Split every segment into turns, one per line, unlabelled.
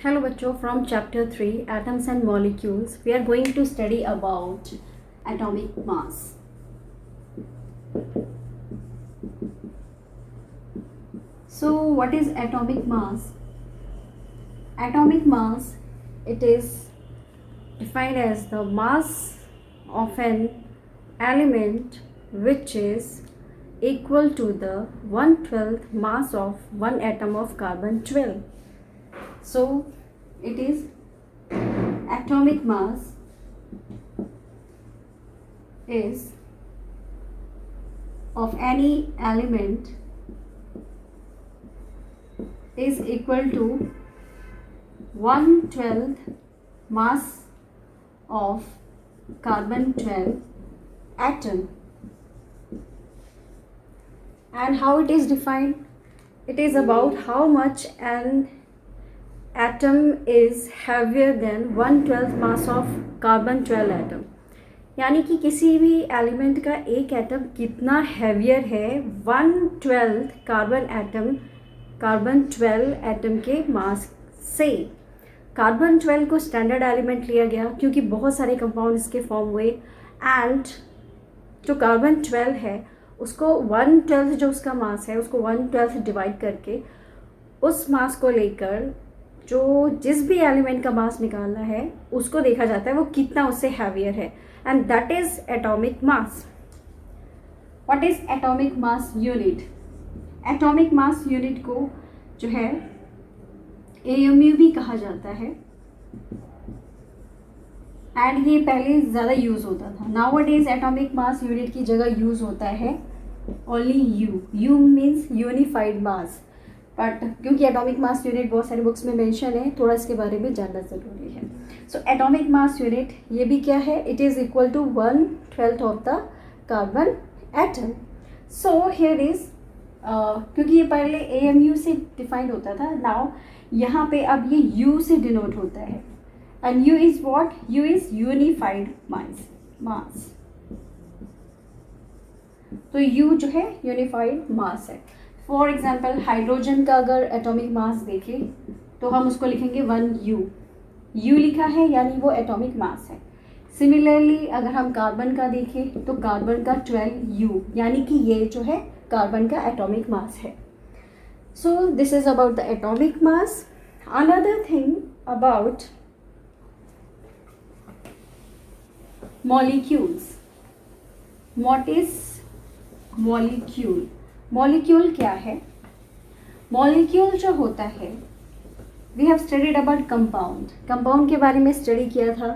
Hello बच्चों, from chapter 3 atoms and molecules we are going to study about atomic mass. So what is atomic mass? Atomic mass, it is defined as the mass of an element which is equal to the 1/12 mass of one atom of carbon 12. So it is atomic mass is of any element is equal to 1/12 mass of carbon 12 atom. And how it is defined? It is about how much an atom is heavier than 1/12 mass of carbon 12 atom. यानी कि किसी भी element का एक atom कितना heavier है 1/12 carbon 12 atom के मास से. कार्बन 12 को स्टैंडर्ड एलिमेंट लिया गया क्योंकि बहुत सारे कंपाउंड इसके फॉर्म हुए एंड जो कार्बन 12 है उसको 1/12 जो उसका मास है उसको 1/12 डिवाइड करके उस मास को लेकर जो जिस भी एलिमेंट का मास निकालना है उसको देखा जाता है वो कितना उससे हैवियर है and that is atomic mass. What is atomic mass unit? Atomic mass unit को जो है AMU भी कहा जाता है एंड ये पहले ज़्यादा यूज़ होता था. नाउअडेज एटॉमिक मास यूनिट की जगह यूज़ होता है only you means unified mass. But क्योंकि एटॉमिक मास यूनिट बहुत सारे बुक्स में मेंशन है थोड़ा इसके बारे में जानना ज़रूरी है. सो एटॉमिक मास यूनिट ये भी क्या है? It is equal to 1/12 of the carbon atom. So here is क्योंकि ये पहले AMU से डिफाइंड होता था, नाउ यहाँ पे अब ये U से डिनोट होता है and U is what? U is unified mass. तो U जो है यूनिफाइड मास है. फॉर एग्जाम्पल हाइड्रोजन का अगर एटॉमिक मास देखें तो हम उसको लिखेंगे 1U. U लिखा है यानी वो एटॉमिक मास है. सिमिलरली अगर हम कार्बन का देखें तो कार्बन का 12U यानी कि ये जो है कार्बन का एटॉमिक मास है. So this is about the atomic mass. Another thing about molecules. What is molecule? Molecule क्या है? मॉलिक्यूल जो होता है we have studied about compound. Compound के बारे में स्टडी किया था,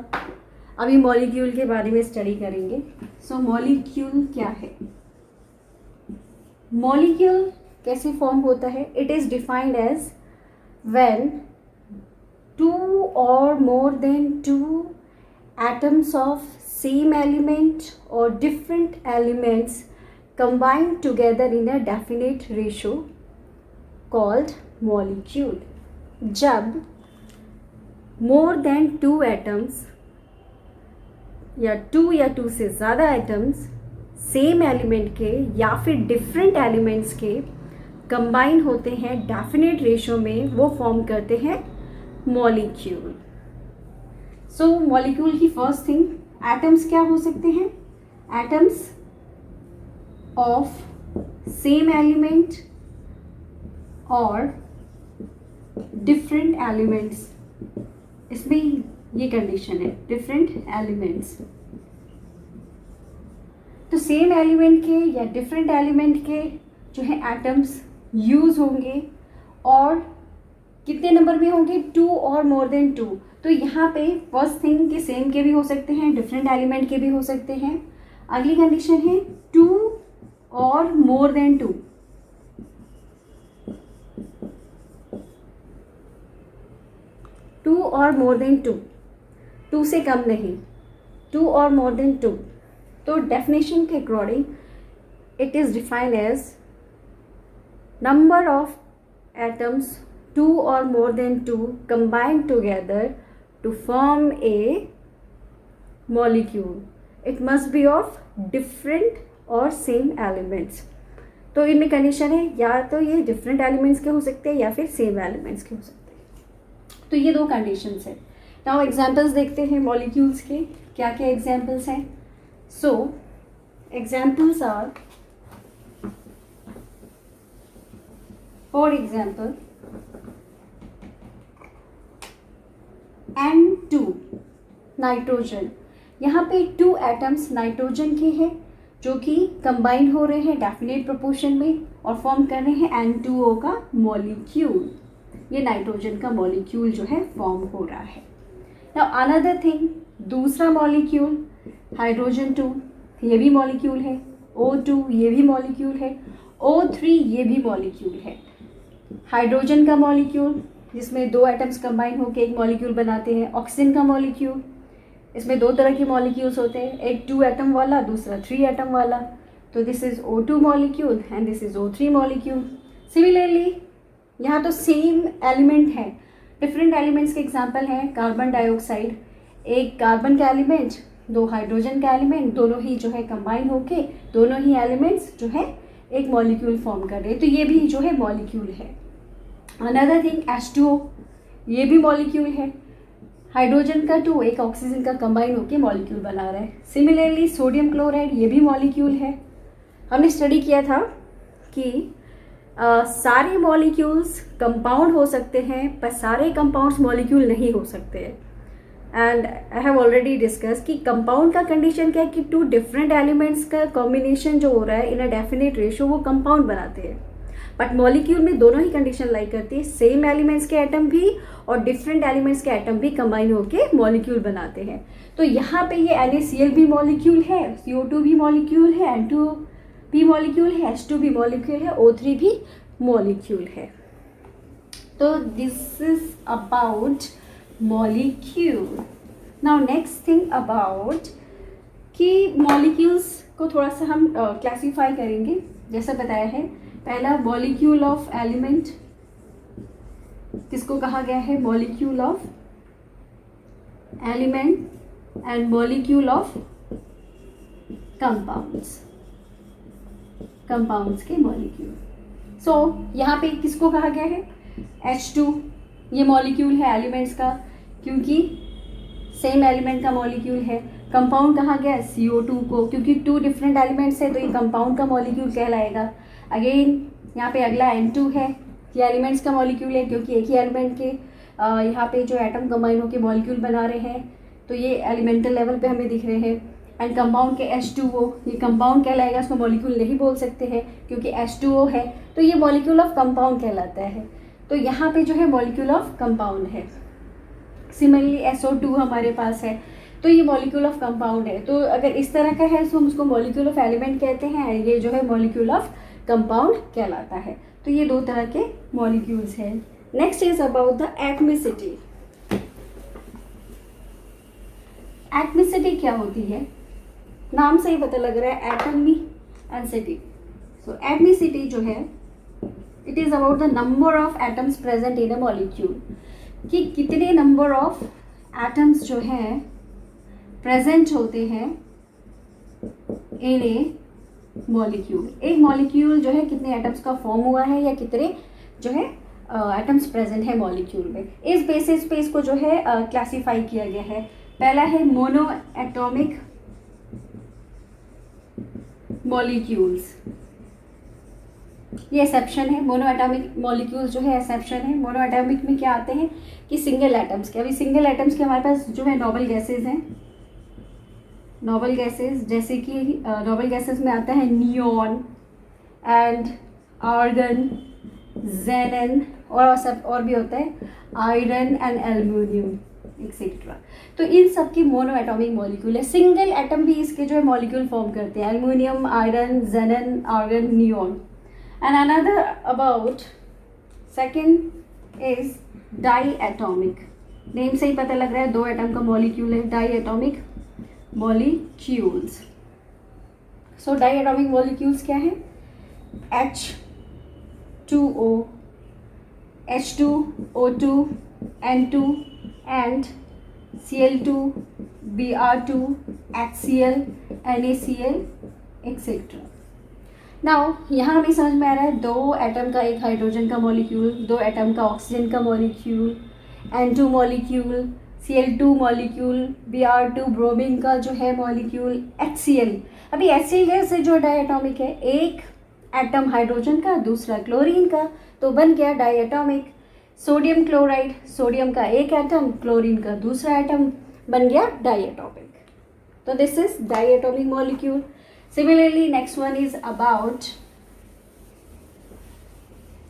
अभी मॉलिक्यूल के बारे में स्टडी करेंगे. सो मॉलिक्यूल क्या है? मॉलिक्यूल कैसे फॉर्म होता है? It is defined as when 2 or more than 2 atoms of same element or different elements combined together in a definite ratio called molecule. जब more than 2 atoms या 2 से ज़्यादा एटम्स सेम एलिमेंट के या फिर डिफरेंट एलिमेंट्स के combine होते हैं डेफिनेट रेशो में, वो फॉर्म करते हैं मॉलिक्यूल. सो मॉलिक्यूल की फर्स्ट थिंग, एटम्स क्या हो सकते हैं? एटम्स ऑफ सेम एलिमेंट और डिफरेंट एलिमेंट्स. इसमें ये कंडीशन है, डिफरेंट एलिमेंट्स. तो सेम एलिमेंट के या डिफरेंट एलिमेंट के जो है एटम्स यूज होंगे और कितने नंबर में होंगे? 2 और मोर देन 2. तो यहाँ पे फर्स्ट थिंग के सेम के भी हो सकते हैं, डिफरेंट एलिमेंट के भी हो सकते हैं. अगली कंडीशन है 2 और मोर देन 2. और मोर देन 2 से कम नहीं, 2 और मोर देन 2. तो डेफिनेशन के according it is defined as number of atoms 2 or more than 2 combined together to form a molecule. It must be of different or same elements. तो इनमें condition है या तो ये डिफरेंट एलिमेंट्स के हो सकते हैं या फिर सेम एलिमेंट्स के हो सकते हैं. तो ये दो कंडीशंस है। नाउ एग्जांपल्स देखते हैं मॉलिक्यूल्स के, क्या क्या एग्जांपल्स हैं। So examples are, for example N2 nitrogen, यहाँ पे 2 एटम्स नाइट्रोजन के हैं जो कि कंबाइन हो रहे हैं डेफिनेट प्रोपोर्शन में और फॉर्म कर रहे हैं N2O का मॉलिक्यूल। ये नाइट्रोजन का मॉलिक्यूल जो है फॉर्म हो रहा है। नाउ अनदर थिंग, दूसरा मॉलिक्यूल हाइड्रोजन 2, ये भी मॉलिक्यूल है। O2 ये भी मॉलिक्यूल है। O3 ये भी मॉलिक्यूल है। हाइड्रोजन का मॉलिक्यूल जिसमें 2 एटम्स कंबाइन होकर एक मॉलिक्यूल बनाते हैं। ऑक्सीजन का मॉलिक्यूल, इसमें 2 तरह के मॉलिक्यूल्स होते हैं, एक 2 एटम वाला, दूसरा 3 एटम वाला। तो this is O2 molecule and this is O3 molecule. Similarly यहाँ तो सेम एलिमेंट है, डिफरेंट एलिमेंट्स के एग्जांपल हैं। कार्बन डाइऑक्साइड, एक कार्बन का एलिमेंट, 2 हाइड्रोजन का एलिमेंट, दोनों ही जो है कंबाइन होके दोनों ही एलिमेंट्स जो है एक मॉलिक्यूल फॉर्म कर रहे हैं, तो ये भी जो है मॉलिक्यूल है। अनदर थिंग H2O, ये भी मॉलिक्यूल है। हाइड्रोजन का 2 एक ऑक्सीजन का कंबाइन होकर मॉलिक्यूल बना रहा है। सिमिलरली सोडियम क्लोराइड ये भी मॉलिक्यूल है। हमने स्टडी किया था कि सारे मॉलिक्यूल्स कंपाउंड हो सकते हैं पर सारे कंपाउंड्स मॉलिक्यूल नहीं हो सकते हैं। And I have already discuss कि कंपाउंड का कंडीशन क्या है कि 2 डिफरेंट एलिमेंट्स का कॉम्बिनेशन जो हो रहा है इन अ डेफिनेट रेशियो वो कंपाउंड बनाते हैं। बट मॉलिक्यूल में दोनों ही कंडीशन लाइक करती है, सेम एलिमेंट्स के एटम भी और डिफरेंट एलिमेंट्स के एटम भी कंबाइन होकर मॉलिक्यूल बनाते हैं। तो यहाँ पे ये NaCl भी मॉलिक्यूल है, CO2 भी मॉलिक्यूल है, N2 भी मॉलिक्यूल है, H2 भी मॉलिक्यूल है, O3 भी मॉलिक्यूल है। तो this is about molecule. Now next thing about कि मॉलिक्यूल्स को थोड़ा सा हम क्लासीफाई करेंगे। जैसा बताया है, पहला मॉलिक्यूल ऑफ एलिमेंट, किसको कहा गया है, molecule of element and molecule of compounds, compounds के मॉलिक्यूल। सो यहाँ पे किसको कहा गया है, H2 ये मॉलिक्यूल है एलिमेंट्स का, क्योंकि सेम एलिमेंट का मॉलिक्यूल है। कंपाउंड कहा गया है CO2 को, क्योंकि 2 डिफरेंट एलिमेंट्स है तो ये कंपाउंड का मॉलिक्यूल कहलाएगा। अगेन यहाँ पे अगला N2 है, ये एलिमेंट्स का मॉलिक्यूल है क्योंकि एक ही एलिमेंट के यहाँ पे जो एटम कंबाइन होकर मॉलिक्यूल बना रहे हैं, तो ये एलिमेंटल लेवल पे हमें दिख रहे हैं। एंड कंपाउंड के H2O, ये कंपाउंड कहलाएगा, इसको मॉलिक्यूल नहीं बोल सकते हैं क्योंकि H2O है, तो ये मॉलिक्यूल ऑफ कंपाउंड कहलाता है। तो यहाँ पे जो है मॉलिक्यूल ऑफ कंपाउंड है। सिमिलरली SO2 हमारे पास है, तो ये मॉलिक्यूल ऑफ कंपाउंड है। तो अगर इस तरह का है तो हम उसको मॉलिक्यूल ऑफ एलिमेंट कहते हैं, ये जो है मॉलिक्यूल ऑफ कंपाउंड कहलाता है। तो ये 2 तरह के मॉलिक्यूल्स हैं। Next is about the atomicity. Atomicity क्या होती है, नाम से ही पता लग रहा है, एटमी एंड सिटी। सो एटमिसिटी जो है, it is about the number of atoms present in a molecule, कि कितने नंबर ऑफ एटम्स जो हैं प्रेजेंट होते हैं इन ए मॉलिक्यूल। एक मॉलिक्यूल जो है कितने एटम्स का फॉर्म हुआ है या कितने जो है एटम्स प्रेजेंट है मॉलिक्यूल में, इस बेसिस पे इसको जो है क्लासीफाई किया गया है। पहला है मोनो एटॉमिक मॉलिक्यूल्स, ये एक्सेप्शन है। मोनो एटॉमिक मॉलिक्यूल्स जो है एक्सेप्शन है। मोनो एटॉमिक में क्या आते हैं कि सिंगल एटम्स के, अभी सिंगल एटम्स के हमारे पास जो है नोबल गैसेज हैं। नोबल गैसेस जैसे कि नोबल गैसेस में आता है नियॉन एंड आर्गन, जेनन और सब और भी होता है आयरन एंड एल्युमिनियम एक्सेट्रा। तो इन सब की मोनो एटॉमिक मॉलिक्यूल है। सिंगल एटम भी इसके जो है मॉलिक्यूल फॉर्म करते हैं, aluminium, iron, xenon, argon, neon. And another about second is diatomic. Name से ही पता लग रहा है 2 एटम का मॉलिक्यूल है, डाई एटॉमिक मॉलिक्यूल्स। सो डाई एटॉमिक मॉलिक्यूल्स क्या है, H2O, H2, O2, N2 and Cl2, Br2, HCl, NaCl etcetera. Now यहाँ हमें समझ में आ रहा है 2 एटम का एक हाइड्रोजन का मॉलिक्यूल, 2 एटम का ऑक्सीजन का molecule, N2 molecule, Cl2 molecule, Br2 bromine का जो है मॉलिक्यूल, HCl। अभी HCl गैस जो डायटोमिक है, एक एटम हाइड्रोजन का, दूसरा क्लोरीन का, तो बन गया डायटोमिक। सोडियम क्लोराइड, सोडियम का एक एटम, क्लोरीन का दूसरा एटम, बन गया डायटोमिक। तो this is diatomic molecule. Similarly next one is about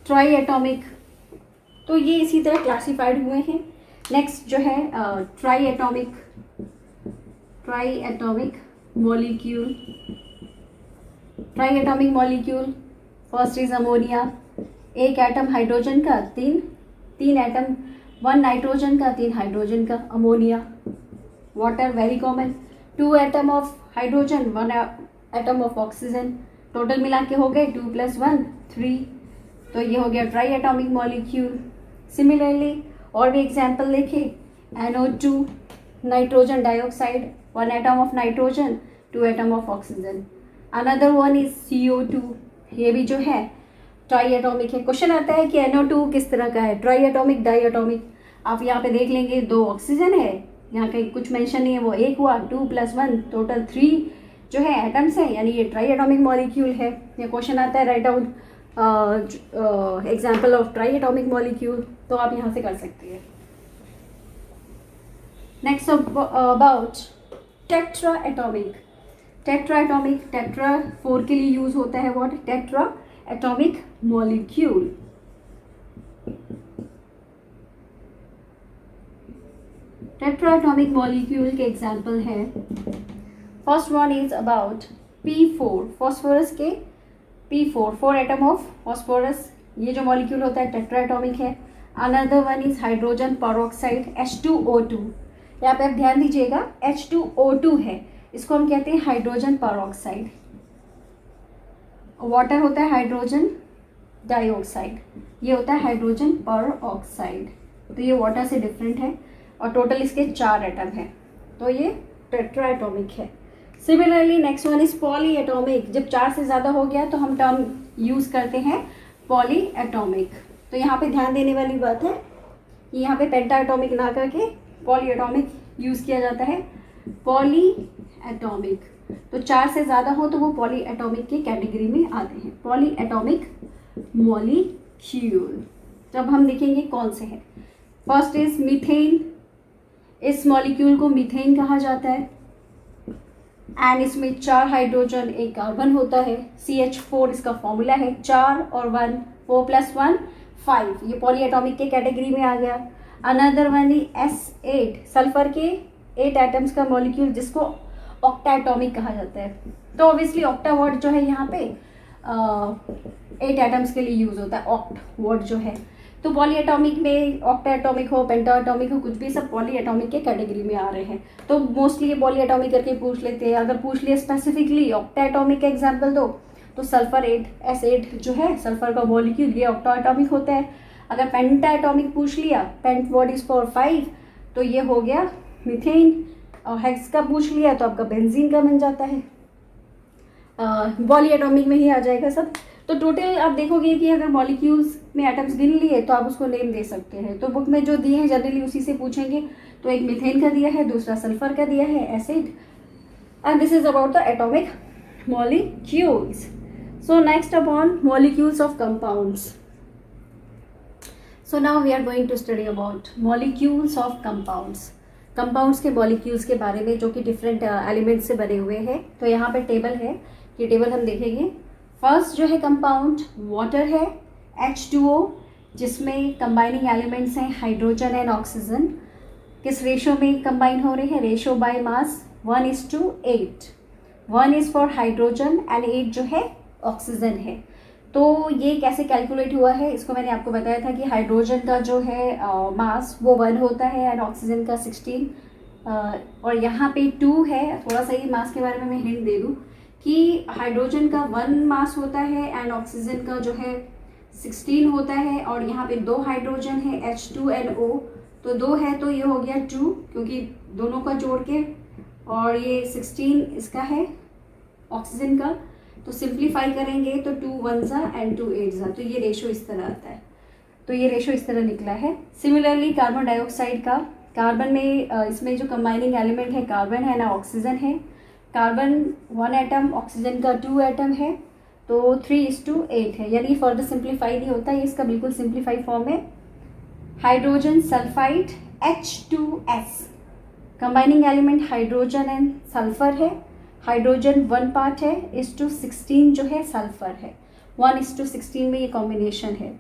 triatomic. तो ये इसी तरह क्लासिफाइड हुए हैं। नेक्स्ट जो है triatomic molecule. Triatomic molecule, first is ammonia, एक एटम हाइड्रोजन का, तीन एटम, वन नाइट्रोजन का, तीन हाइड्रोजन का, ammonia. Water very common, 2 atom of hydrogen, 1 atom of oxygen, total मिला के हो गए 2 + 1 3। तो ये हो गया ट्राईएटॉमिक मॉलिक्यूल। सिमिलरली और भी एग्जाम्पल देखें, NO2 nitrogen dioxide, 1 atom of nitrogen, 2 atom of oxygen. Another one is CO2, ये भी जो है ट्राईएटॉमिक है। क्वेश्चन आता है कि NO2 किस तरह का है, ट्राईएटॉमिक, डाइएटॉमिक। आप यहाँ पे देख लेंगे 2 ऑक्सीजन है, यहाँ कहीं कुछ मेंशन नहीं है, वो एक हुआ, 2 + 1 टोटल 3 जो है एटम्स है, यानी ये ट्राईएटॉमिक मॉलिक्यूल है। ये क्वेश्चन आता है write down example of triatomic molecule, तो आप यहाँ से कर सकते हैं। Next about tetraatomic. Tetraatomic, tetra 4 के लिए यूज होता है what, tetraatomic molecule. Tetraatomic molecule के एग्जाम्पल है, first one is about P4, phosphorus के P4, 4 एटम ऑफ फॉस्फोरस, ये जो मॉलिक्यूल होता है टेट्राएटॉमिक है। Another one is hydrogen peroxide, H2O2। यहाँ पे आप ध्यान दीजिएगा, H2O2 है, इसको हम कहते हैं हाइड्रोजन पेरोक्साइड। वाटर होता है हाइड्रोजन डाइऑक्साइड, ये होता है हाइड्रोजन पेरोक्साइड। तो ये वाटर से डिफरेंट है और टोटल इसके 4 एटम हैं, तो ये टेट्राएटॉमिक है। Similarly next one is polyatomic. जब 4 से ज़्यादा हो गया तो हम टर्म यूज़ करते हैं पॉलीएटॉमिक। तो यहाँ पे ध्यान देने वाली बात है, यहाँ पे पेंटाएटॉमिक ना करके पॉलीएटॉमिक यूज़ किया जाता है। पॉलीएटॉमिक, तो 4 से ज़्यादा हो तो वो पॉलीएटॉमिक की कैटेगरी में आते हैं, पॉलीएटॉमिक मॉलिक्यूल। जब हम देखेंगे कौन से हैं, फर्स्ट इज मीथेन। इस मॉलिक्यूल को मीथेन कहा जाता है एंड इसमें 4 हाइड्रोजन, एक कार्बन होता है, CH4 इसका फॉर्मूला है, 4 और 1, 4 + 1 5, ये पॉलीएटॉमिक के कैटेगरी में आ गया। Another one is S8, sulphur के 8 एटम्स का मॉलिक्यूल जिसको ऑक्टाएटॉमिक कहा जाता है। तो ऑब्वियसली ऑक्टा वर्ड जो है यहाँ पे 8 एटम्स के लिए यूज होता है, ऑक्ट वर्ड जो है। तो पॉलीएटॉमिक में ऑक्टाएटॉमिक हो, पेंटाएटॉमिक हो, कुछ भी सब पॉलीएटॉमिक के कैटेगरी में आ रहे हैं। तो मोस्टली ये पॉलीएटॉमिक करके पूछ लेते हैं। अगर पूछ लिया स्पेसिफिकली ऑक्टाएटॉमिक का एग्जाम्पल दो, तो सल्फर 8 S8 जो है सल्फर का मॉलिक्यूल, ये ऑक्टाएटॉमिक होता है। अगर पेंटाएटॉमिक पूछ लिया, पेंट वर्ड इज फॉर 5, तो ये हो गया मीथेन। और हेक्स का पूछ लिया तो आपका बेंजीन का बन जाता है, पॉलीएटॉमिक में ही आ जाएगा सब। तो टोटल आप देखोगे कि अगर मॉलिक्यूल्स में एटम्स गिन लिए तो आप उसको नेम दे सकते हैं। तो बुक में जो दिए हैं जनरली उसी से पूछेंगे। तो एक मीथेन का दिया है, दूसरा सल्फर का दिया है, acid, and this is about the atomic molecules. So next upon molecules of compounds. So now we are going to study about molecules of compounds. Compounds के मॉलिक्यूल्स के बारे में जो कि डिफरेंट एलिमेंट्स से बने हुए हैं। तो यहाँ पे टेबल है, ये टेबल हम देखेंगे। फर्स्ट जो है कंपाउंड वाटर है, H2O, जिसमें कंबाइनिंग एलिमेंट्स हैं हाइड्रोजन एंड ऑक्सीजन। किस रेशो में कंबाइन हो रहे हैं, ratio by mass 1:8। 1 is for hydrogen and 8 जो है ऑक्सीजन है। तो ये कैसे कैलकुलेट हुआ है, इसको मैंने आपको बताया था कि हाइड्रोजन का जो है मास वो 1 होता है एंड ऑक्सीजन का 16, और यहाँ पे 2 है। थोड़ा सा ये मास के बारे में मैं हिंट दे दूँ कि हाइड्रोजन का 1 मास होता है एंड ऑक्सीजन का जो है 16 होता है, और यहाँ पे 2 हाइड्रोजन है H2NO, तो 2 है तो ये हो गया 2, क्योंकि दोनों का जोड़ के, और ये 16 इसका है ऑक्सीजन का। तो सिंप्लीफाई करेंगे तो 2 1 एंड 2 8, तो ये रेशो इस तरह आता है। तो ये रेशो इस तरह निकला है। सिमिलरली कार्बन डाइऑक्साइड का, कार्बन में इसमें जो कंबाइनिंग एलिमेंट है कार्बन है ना ऑक्सीजन है। कार्बन 1 एटम, ऑक्सीजन का 2 एटम है, तो 3:8 है, यानी फर्दर सिंप्लीफाई नहीं होता, ये इसका बिल्कुल सिंप्लीफाई फॉर्म है। Hydrogen sulphide H2S, combining element hydrogen and sulphur है। हाइड्रोजन 1 पार्ट है, 1:16 जो है सल्फर है, 1:16 में ये कॉम्बिनेशन है।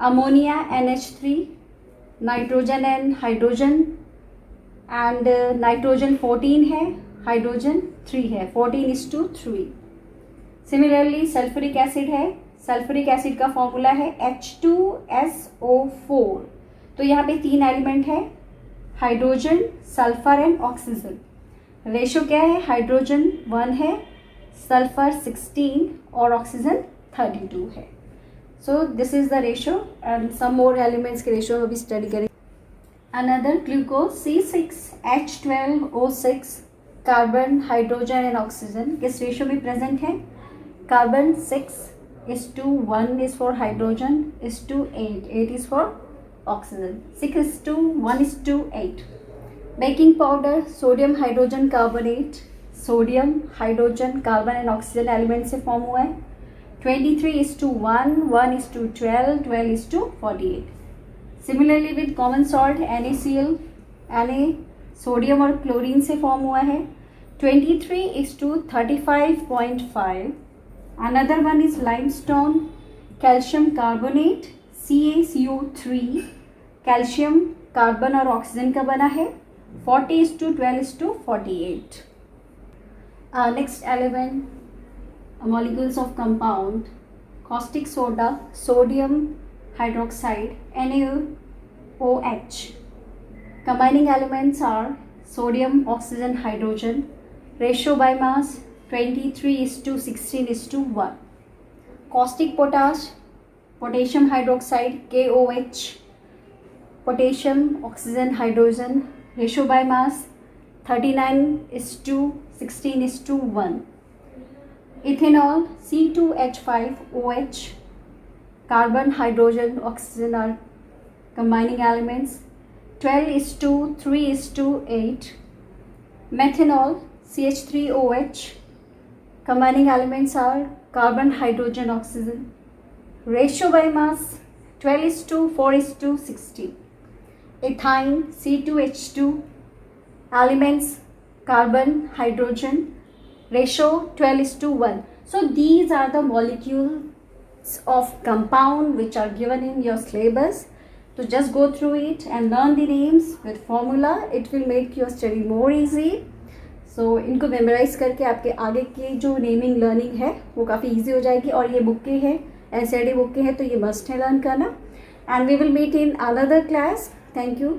Ammonia NH3, nitrogen and hydrogen, and nitrogen 14 है, हाइड्रोजन 3 है, 14:3। सिमिलरली सल्फ्यूरिक एसिड है, सल्फ्यूरिक एसिड का फॉर्मूला है H2SO4। तो यहाँ पे 3 एलिमेंट है, hydrogen, sulphur and oxygen. Ratio क्या है, हाइड्रोजन 1 है, सल्फर 16 और ऑक्सीजन 32 है। So this is the ratio and some more elements के रेशो अभी स्टडी करें। Another glucose C6H12O6, carbon, hydrogen and oxygen किस रेशो में प्रेजेंट है? Carbon 6:1 is for hydrogen, 8 is for oxygen, 6:1:8. Baking powder, sodium hydrogen carbonate, sodium, hydrogen, carbon and oxygen element से form हुआ है, 23:1, 1:12, 12:48. Similarly with common salt NaCl, Na sodium और chlorine से form हुआ है, 23:35.5. Another one is limestone, calcium carbonate, CaCO3, calcium, carbon और oxygen का बना है, 40:12:48. Next element, molecules of compound, caustic soda, sodium hydroxide, NaOH. Combining elements are sodium, oxygen, hydrogen. Ratio by mass 23:16:1. Caustic potash, potassium hydroxide, KOH. Potassium, oxygen, hydrogen. Ratio by mass 39:16:1. Ethanol, C2H5OH. Carbon, hydrogen, oxygen are combining elements, 12:3:8. Methanol, CH3OH. Combining elements are carbon, hydrogen, oxygen. Ratio by mass 12:4:60. Ethyne, C2H2. Elements carbon, hydrogen. Ratio 12:1. So these are the molecules of compound which are given in your syllabus. So just go through it and learn the names with formula. It will make your study more easy. So इनको memorise करके आपके आगे की जो naming learning है वो काफ़ी easy हो जाएगी। और ये बुक के हैं, NCERT बुक के हैं, तो ये मस्ट है लर्न करना। And we will meet in another class. Thank you.